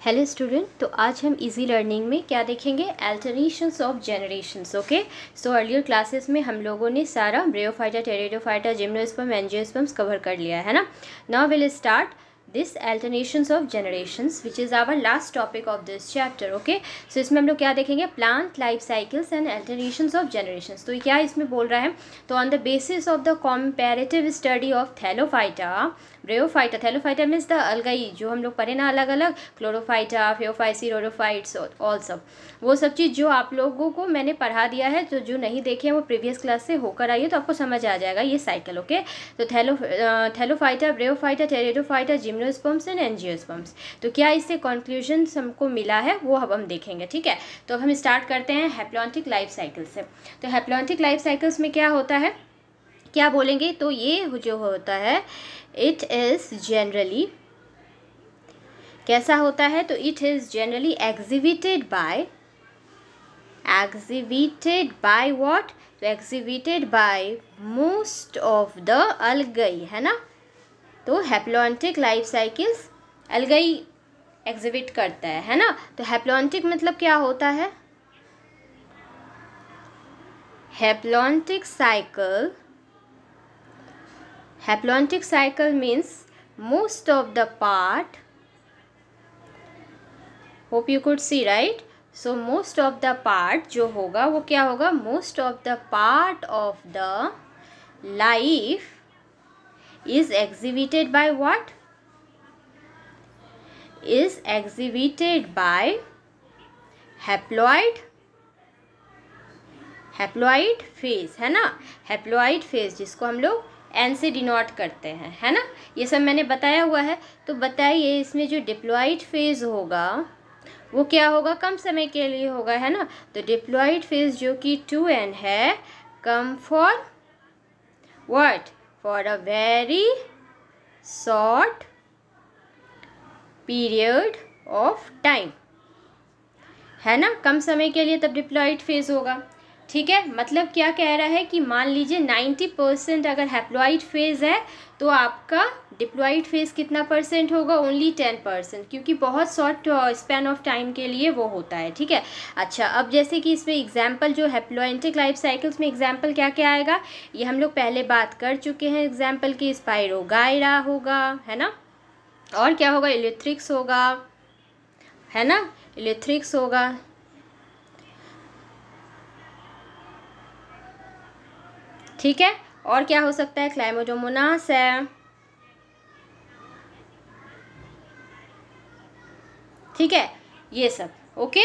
Hello student, तो आज हम इजी लर्निंग में क्या देखेंगे? Alternations of generations. Okay, so earlier classes में हम लोगों ने सारा bryophyta, pteridophyta, gymnosperm, angiosperms cover कर लिया है ना। Now will start this alternations of generations which is our last topic of this chapter. Okay, so इसमें हम लोग क्या देखेंगे? Plant life cycles and alternations of generations. तो क्या इसमें बोल रहा है? तो on the basis of the comparative study of Thallophyta, ब्रेयोफाइटा, Thallophyta means the अलगाई, जो हम लोग पढ़े ना अलग अलग, क्लोरोफाइटा, फेओफाइसी, रोडोफाइट्स, ऑल सब वो सब चीज़ जो आप लोगों को मैंने पढ़ा दिया है, तो जो नहीं देखे हैं वो प्रीवियस क्लास से होकर आइए तो आपको समझ आ जाएगा ये साइकिल। ओके, तो thallophyta, bryophyta, pteridophyta, gymnosperms and angiosperms. तो क्या इससे कंक्लूजन हमको मिला है वो अब हम देखेंगे। ठीक है, तो अब हम स्टार्ट करते हैं हैप्लॉन्टिक लाइफ साइकिल से। तो हैप्लॉन्टिक लाइफ साइकिल्स में क्या होता है, क्या बोलेंगे? तो ये जो होता है इट इज़ जनरली, कैसा होता है? तो it is generally exhibited by what? तो exhibited by most of the algae, है ना। तो haplontic life cycles algae exhibit करता है ना। तो हैप्लॉन्टिक मतलब क्या होता है? Haplontic cycle means most of the part, hope you could see, right? So most of the part जो होगा वो क्या होगा? most of the part of the life is exhibited by what? is exhibited by haploid phase, है ना। Haploid phase जिसको हम लोग एन से डिनोट करते हैं, है ना। ये सब मैंने बताया हुआ है। तो बताइए इसमें जो डिप्लॉइड फेज होगा वो क्या होगा? कम समय के लिए होगा, है ना। तो डिप्लॉइड फेज जो कि 2n है, come for what? For a very short period of time, है ना। कम समय के लिए तब डिप्लॉइड फेज होगा। ठीक है, मतलब क्या कह रहा है कि मान लीजिए 90% अगर हैप्लॉइड फेज है तो आपका डिप्लॉइड फेज कितना परसेंट होगा? ओनली 10%, क्योंकि बहुत शॉर्ट स्पैन ऑफ टाइम के लिए वो होता है। ठीक है, अच्छा, अब जैसे कि इसमें एग्जाम्पल जो हैप्लॉन्टिक लाइफ साइकिल्स में एग्जाम्पल क्या क्या आएगा, ये हम लोग पहले बात कर चुके हैं। एग्जाम्पल की स्पाइरोगायरा होगा, है ना। और क्या होगा? इलेक्ट्रिक्स होगा, है ना, इलेक्ट्रिक्स होगा। ठीक है, और क्या हो सकता है? क्लाइमोडोमोनास है। ठीक है, ये सब। ओके,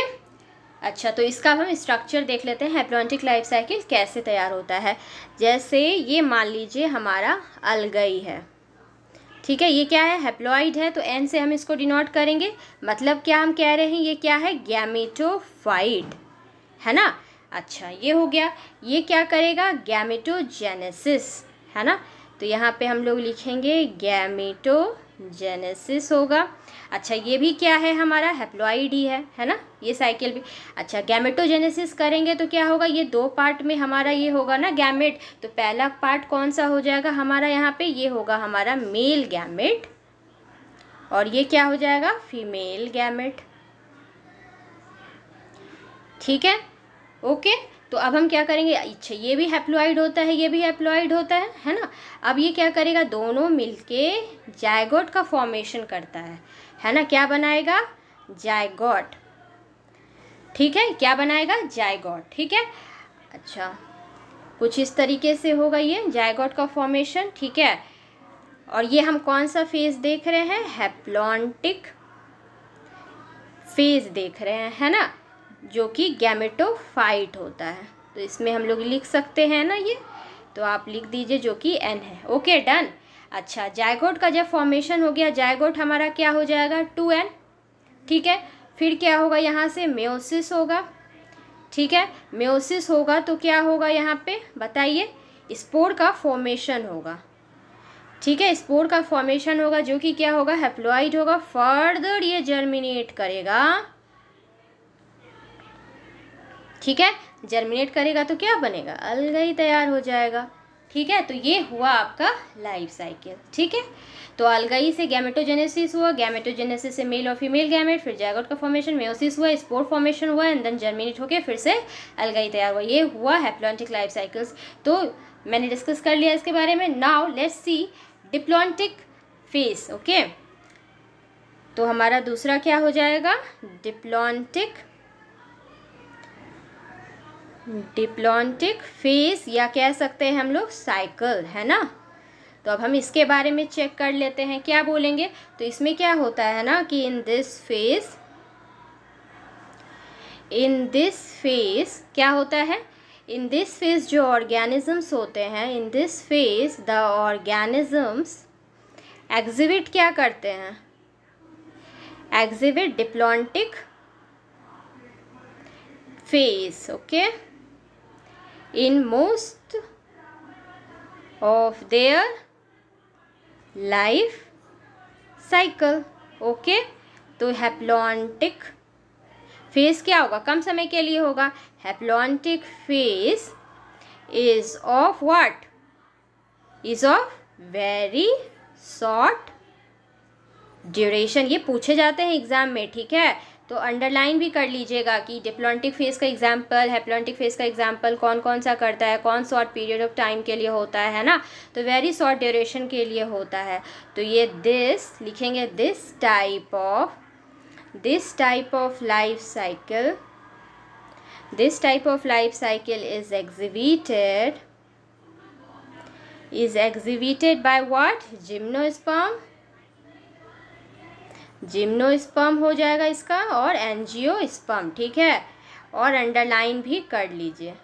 अच्छा, तो इसका हम स्ट्रक्चर देख लेते हैं, हैप्लॉन्टिक लाइफ साइकिल कैसे तैयार होता है। जैसे ये मान लीजिए हमारा अलगाई है। ठीक है, ये क्या है? हैप्लॉइड है, तो एन से हम इसको डिनोट करेंगे। मतलब क्या हम कह रहे हैं? ये क्या है? गैमेटोफाइट, है ना। अच्छा, ये हो गया। ये क्या करेगा? गैमेटोजेनेसिस, है ना। तो यहाँ पे हम लोग लिखेंगे गैमेटोजेनेसिस होगा। अच्छा, ये भी क्या है? हमारा हैप्लॉइड ही है ना, ये साइकिल भी। अच्छा, गैमेटोजेनेसिस करेंगे तो क्या होगा? ये दो पार्ट में हमारा ये होगा ना गैमेट। तो पहला पार्ट कौन सा हो जाएगा हमारा? यहाँ पे ये होगा हमारा मेल गैमेट, और ये क्या हो जाएगा? Female gamete. ठीक है, ओके। तो अब हम क्या करेंगे? अच्छा, ये भी हैप्लॉइड होता है, ये भी हैप्लॉइड होता है ना। अब ये क्या करेगा? दोनों मिलके जायगोट का फॉर्मेशन करता है ना। क्या बनाएगा? जायगोट। ठीक है, क्या बनाएगा? जायगोट। ठीक है, अच्छा, कुछ इस तरीके से होगा ये जायगोट का फॉर्मेशन। ठीक है, और ये हम कौन सा फेज देख रहे हैं? हैप्लॉन्टिक फेज देख रहे हैं, है ना, जो कि गैमेटोफाइट होता है। तो इसमें हम लोग लिख सकते हैं ना ये, तो आप लिख दीजिए जो कि एन है। Okay, done. अच्छा, जायगोट का जब फॉर्मेशन हो गया, जायगोट हमारा क्या हो जाएगा? 2n। ठीक है, फिर क्या होगा? यहाँ से मेयोसिस होगा। ठीक है, मेयोसिस होगा तो क्या होगा यहाँ पे? बताइए। स्पोर का फॉर्मेशन होगा। ठीक है, स्पोर का फॉर्मेशन होगा जो कि क्या होगा? हैप्लॉइड होगा। फर्दर ये जर्मिनेट करेगा। ठीक है, जर्मिनेट करेगा तो क्या बनेगा? अलगाई तैयार हो जाएगा। ठीक है, तो ये हुआ आपका लाइफ साइकिल। ठीक है, तो अलगाई से गैमेटोजेनेसिस हुआ, गैमेटोजेनेसिस से मेल और फीमेल गैमेट, फिर जायगोट का फॉर्मेशन, मेयोसिस हुआ, स्पोर फॉर्मेशन हुआ एंड देन जर्मिनेट होकर फिर से अलगाई तैयार हुआ। ये हुआ हैप्लॉन्टिक लाइफ साइकिल्स। तो मैंने डिस्कस कर लिया इसके बारे में। Now let's see diplontic phase. Okay, तो हमारा दूसरा क्या हो जाएगा, डिप्लॉन्टिक फेज, या कह सकते हैं हम लोग साइकिल, है ना। तो अब हम इसके बारे में चेक कर लेते हैं, क्या बोलेंगे। तो इसमें क्या होता है ना कि इन दिस फेज क्या होता है, इन दिस फेज जो ऑर्गेनिजम्स होते हैं, in this phase the organisms exhibit क्या करते हैं, exhibit diplontic phase. Okay, in most of their life cycle. Okay, तो हैप्लॉन्टिक फेज क्या होगा, कम समय के लिए होगा। Haplontic phase is of what, is of very short duration. ये पूछे जाते हैं एग्जाम में, ठीक है। तो अंडरलाइन भी कर लीजिएगा कि डिप्लॉन्टिक फेज का एग्जाम्पल, हैप्लॉन्टिक फेज का एग्जाम्पल कौन कौन सा करता है, कौन शॉर्ट पीरियड ऑफ टाइम के लिए होता है ना। तो वेरी शॉर्ट ड्यूरेशन के लिए होता है। तो ये दिस लिखेंगे, this type of life cycle is exhibited by what, gymnosperm हो जाएगा इसका, और एंजियोस्पर्म, ठीक है। और अंडरलाइन भी कर लीजिए,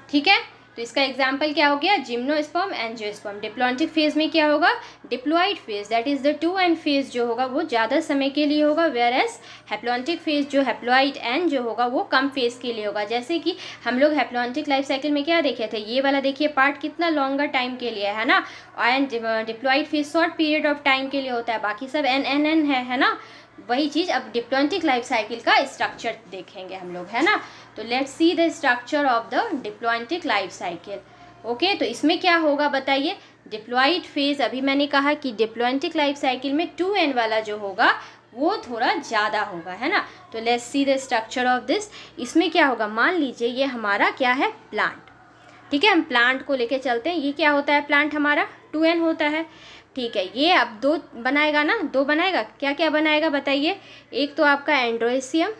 ठीक है। तो इसका एग्जाम्पल क्या हो गया, जिम्नोस्पर्म, एंजियोस्पर्म। डिप्लॉन्टिक फेज में क्या होगा, diploid phase, that is the 2 n phase जो होगा वो ज़्यादा समय के लिए होगा, वेयर एज हैप्लॉन्टिक फेज जो हैप्लॉइड एन जो होगा वो कम फेज के लिए होगा। जैसे कि हम लोग हैप्लॉन्टिक लाइफ साइकिल में क्या देखे थे, ये वाला देखिए पार्ट कितना लॉन्गर टाइम के लिए है ना, and diploid phase short period of time के लिए होता है, बाकी सब एन है ना। वही चीज़ अब डिप्लॉन्टिक लाइफ साइकिल का स्ट्रक्चर देखेंगे हम लोग, है ना। तो let's see the structure of the diplontic life cycle. Okay, तो इसमें क्या होगा बताइए, डिप्लॉइड फेज, अभी मैंने कहा कि डिप्लॉन्टिक लाइफ साइकिल में 2n वाला जो होगा वो थोड़ा ज़्यादा होगा, है ना। तो let's see the structure of this. इसमें क्या होगा, मान लीजिए ये हमारा क्या है, प्लांट, ठीक है। हम प्लांट को लेके चलते हैं। ये क्या होता है, प्लांट हमारा 2n होता है, ठीक है। ये अब 2 बनाएगा ना, 2 बनाएगा, क्या क्या बनाएगा बताइए। एक तो आपका एंड्रोसियम,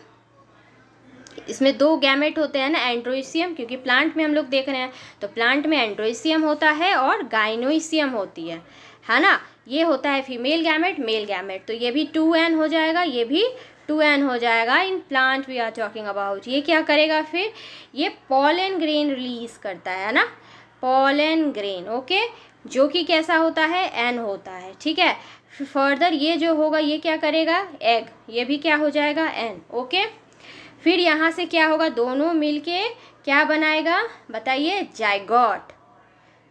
इसमें 2 गैमेट होते हैं ना, एंड्रोसियम, क्योंकि प्लांट में हम लोग देख रहे हैं तो प्लांट में एंड्रोसियम होता है और गाइनोसियम होती है ना। ये होता है फीमेल गैमेट, मेल गैमेट। तो ये भी 2n हो जाएगा, ये भी 2n हो जाएगा। In plant we are talking about. ये क्या करेगा फिर, ये पॉलन ग्रेन रिलीज करता है ना, पॉलन ग्रेन, ओके, जो कि कैसा होता है, n होता है, ठीक है। फर्दर ये जो होगा ये क्या करेगा, एग, ये भी क्या हो जाएगा, n, ओके। फिर यहाँ से क्या होगा, दोनों मिलके क्या बनाएगा बताइए, जाइगोट,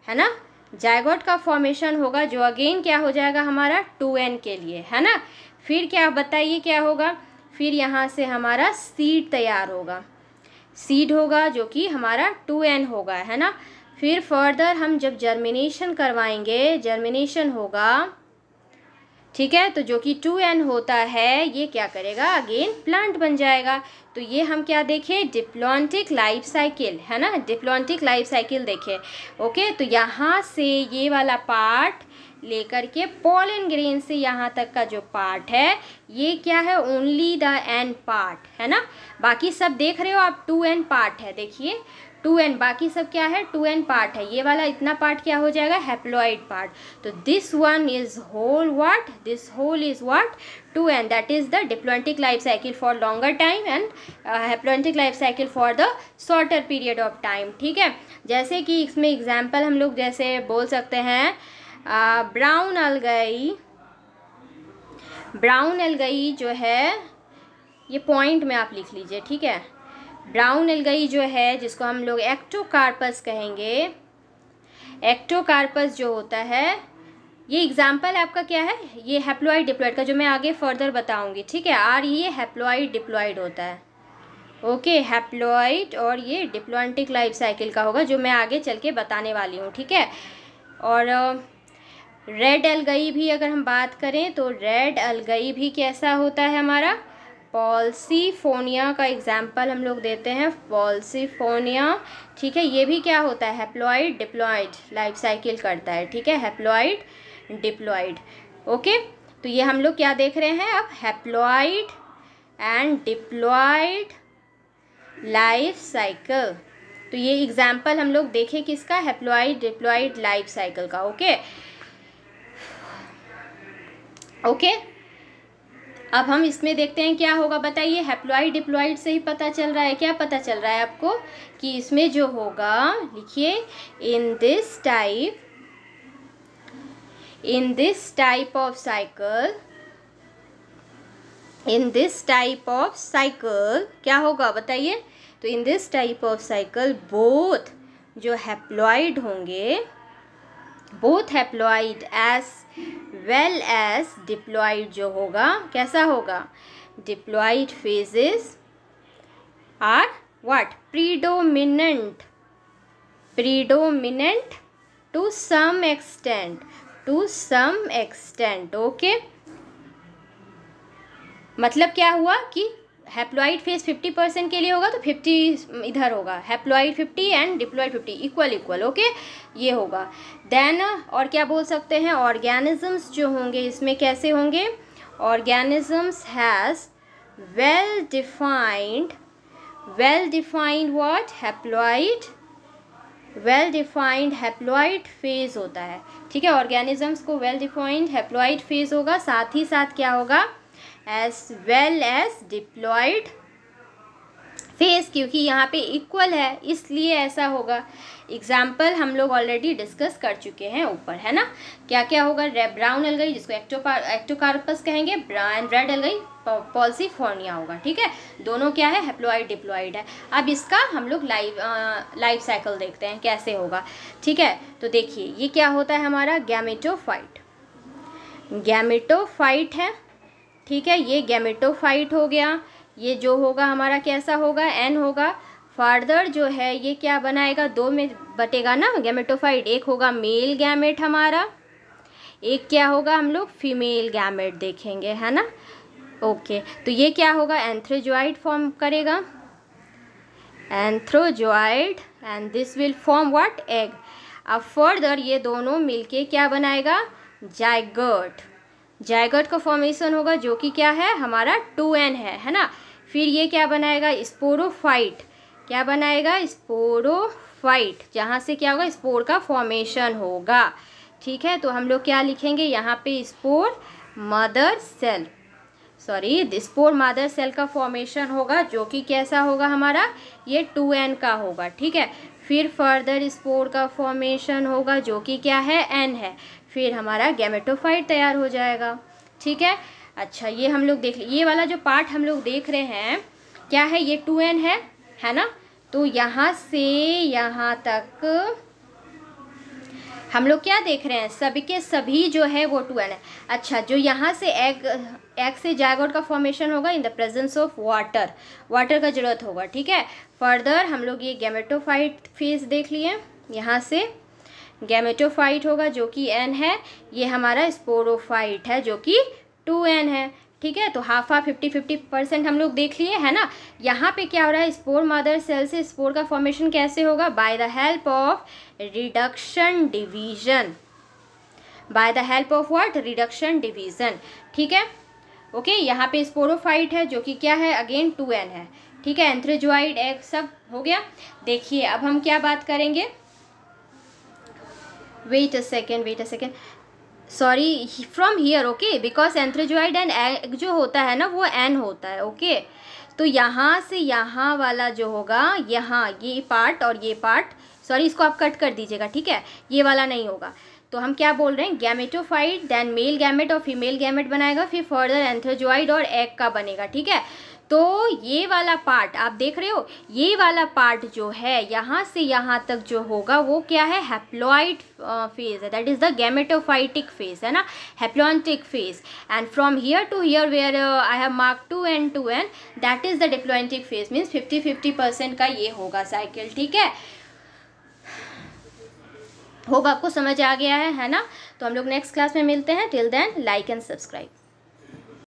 है ना। जाइगोट का फॉर्मेशन होगा जो अगेन क्या हो जाएगा हमारा 2n के लिए, है ना। फिर क्या बताइए क्या होगा, फिर यहाँ से हमारा सीड तैयार होगा, सीड होगा जो कि हमारा 2n होगा, है ना। फिर फर्दर हम जब जर्मिनेशन करवाएंगे, जर्मिनेशन होगा, ठीक है, तो जो कि 2n होता है ये क्या करेगा, अगेन प्लांट बन जाएगा। तो ये हम क्या देखें, डिप्लॉन्टिक लाइफ साइकिल, है ना, डिप्लॉन्टिक लाइफ साइकिल देखें, ओके। तो यहाँ से ये वाला पार्ट लेकर के पॉलन ग्रेन से यहाँ तक का जो पार्ट है ये क्या है, ओनली द n पार्ट, है ना। बाकी सब देख रहे हो आप 2n पार्ट है, देखिए 2n, बाकी सब क्या है 2n पार्ट है। ये वाला इतना पार्ट क्या हो जाएगा, हैप्लॉइड पार्ट। तो this one is whole what, this whole is what 2n, that is the diplontic life cycle for longer time and haplontic life cycle for the shorter period of time, ठीक है। जैसे कि इसमें example हम लोग जैसे बोल सकते हैं, ब्राउन एल्गाई जो है, ये पॉइंट में आप लिख लीजिए, ठीक है। ब्राउन एल्गाई जो है जिसको हम लोग एक्टोकार्पस कहेंगे, एक्टोकार्पस जो होता है, ये एग्जाम्पल आपका क्या है, ये हैप्लॉइड डिप्लॉइड का जो मैं आगे फर्दर बताऊंगी, ठीक है। और ये हैप्लॉइड डिप्लॉइड होता है, ओके, हैप्लॉइड, और ये डिप्लॉन्टिक लाइफ साइकिल का होगा जो मैं आगे चल के बताने वाली हूँ, ठीक है। और रेड अलगई भी अगर हम बात करें तो रेड अलगई भी कैसा होता है हमारा, पॉल्सीफोनिया का एग्जाम्पल हम लोग देते हैं, पॉल्सीफोनिया। ठीक है, ये भी क्या होता है, हैप्लॉइड डिप्लॉइड लाइफ साइकिल करता है। ठीक है, हैप्लॉइड डिप्लॉइड। ओके, तो ये हम लोग क्या देख रहे हैं अब, haploid and diploid life cycle. तो ये एग्जाम्पल हम लोग देखें किसका, हैप्लॉइड डिप्लॉइड लाइफ साइकिल का। ओके ओके, अब हम इसमें देखते हैं क्या होगा, बताइए। हैप्लॉइड डिप्लॉइड से ही पता चल रहा है, क्या पता चल रहा है आपको कि इसमें जो होगा, लिखिए, in this type of cycle, in this type of cycle क्या होगा बताइए। तो in this type of cycle both जो हैप्लॉइड होंगे, both haploid as well as diploid जो होगा, कैसा होगा, diploid phases are what, predominant to some extent. Okay, मतलब क्या हुआ कि हैप्लॉइड फेज 50% के लिए होगा तो 50 इधर होगा, haploid 50 and diploid 50 equal. Okay, ये होगा। देन और क्या बोल सकते हैं, ऑर्गेनिजम्स जो होंगे इसमें कैसे होंगे, organisms has well defined what, well defined haploid phase होता है। ठीक है, ऑर्गेनिजम्स को वेल डिफाइंड हैप्लॉइड फेज होगा, साथ ही साथ क्या होगा, as well as diploid phase, क्योंकि यहाँ पे इक्वल है इसलिए ऐसा होगा। एग्जाम्पल हम लोग ऑलरेडी डिस्कस कर चुके हैं ऊपर, है ना। क्या क्या होगा, ब्राउन अलगई जिसको एक्टोकार्पस कहेंगे, रेड अलगई पॉल्सीफोनिया होगा। ठीक है, दोनों क्या है, हैप्लॉइड डिप्लॉइड है। अब इसका हम लोग लाइफ साइकिल देखते हैं कैसे होगा। ठीक है, तो देखिए ये क्या होता है हमारा, गैमेटोफाइट है। ठीक है, ये गैमेटोफाइट हो गया। ये जो होगा हमारा कैसा होगा, एन होगा। फार्दर जो है ये क्या बनाएगा, दो में बटेगा ना गैमेटोफाइट, एक होगा मेल गैमेट हमारा, एक क्या होगा हम लोग फीमेल गैमेट देखेंगे, है ना। ओके, तो ये क्या होगा, एंथ्रोजॉइड फॉर्म करेगा, antherozoid, and this will form what, egg. अब फर्दर ये दोनों मिलके क्या बनाएगा, जायगोट का फॉर्मेशन होगा जो कि क्या है हमारा 2n है ना। फिर ये क्या बनाएगा, स्पोरोफाइट, क्या बनाएगा, स्पोरोफाइट, जहाँ से क्या होगा, स्पोर का फॉर्मेशन होगा। ठीक है, तो हम लोग क्या लिखेंगे यहाँ पे, स्पोर मदर सेल का फॉर्मेशन होगा जो कि कैसा होगा हमारा, ये 2n का होगा। ठीक है, फिर फर्दर स्पोर का फॉर्मेशन होगा जो कि क्या है, n है। फिर हमारा गैमेटोफाइट तैयार हो जाएगा। ठीक है, अच्छा ये हम लोग देख ये वाला जो पार्ट हम लोग देख रहे हैं क्या है, ये 2n है ना। तो यहाँ से यहाँ तक हम लोग क्या देख रहे हैं, सभी के सभी जो है वो 2n है। अच्छा, जो यहाँ से एग से जायगोट का फॉर्मेशन होगा in the presence of water का ज़रूरत होगा। ठीक है, फर्दर हम लोग ये गैमेटोफाइट फेज देख लिए, यहाँ से गैमेटोफाइट होगा जो कि n है, ये हमारा स्पोरोफाइट है जो कि 2n है। ठीक है, तो हाफ 50% हम लोग देख लिए, है ना। यहाँ पे क्या हो रहा है, स्पोर मदर सेल से स्पोर का फॉर्मेशन कैसे होगा, by the help of reduction division, by the help of what, reduction division. ठीक है, ओके, यहाँ पे स्पोरोफाइट है जो कि क्या है, अगेन 2n है। ठीक है, एंथ्रोजॉइड एग सब हो गया। देखिए अब हम क्या बात करेंगे, wait a second, sorry, from here, okay, because antherozoid and egg जो होता है ना वो n होता है। ओके, तो यहाँ से यहाँ वाला जो होगा, यहाँ ये पार्ट और ये पार्ट, सॉरी इसको आप कट कर दीजिएगा। ठीक है, ये वाला नहीं होगा। तो हम क्या बोल रहे हैं, गैमेटोफाइट, देन मेल गैमेट और फीमेल गैमेट बनाएगा, फिर फर्दर एंथ्रोजॉइड और एग का बनेगा। ठीक है, तो ये वाला पार्ट आप देख रहे हो, ये वाला पार्ट जो है यहाँ से यहाँ तक जो होगा वो क्या है, हैप्लॉइड फेज है, that is the gametophytic phase, है ना, haplontic phase. And from here to here where I have mark 2n that is the diplontic phase, means 50-50% का ये होगा साइकिल। ठीक है, होप आपको समझ आ गया है ना। तो हम लोग नेक्स्ट क्लास में मिलते हैं। Till then like and subscribe.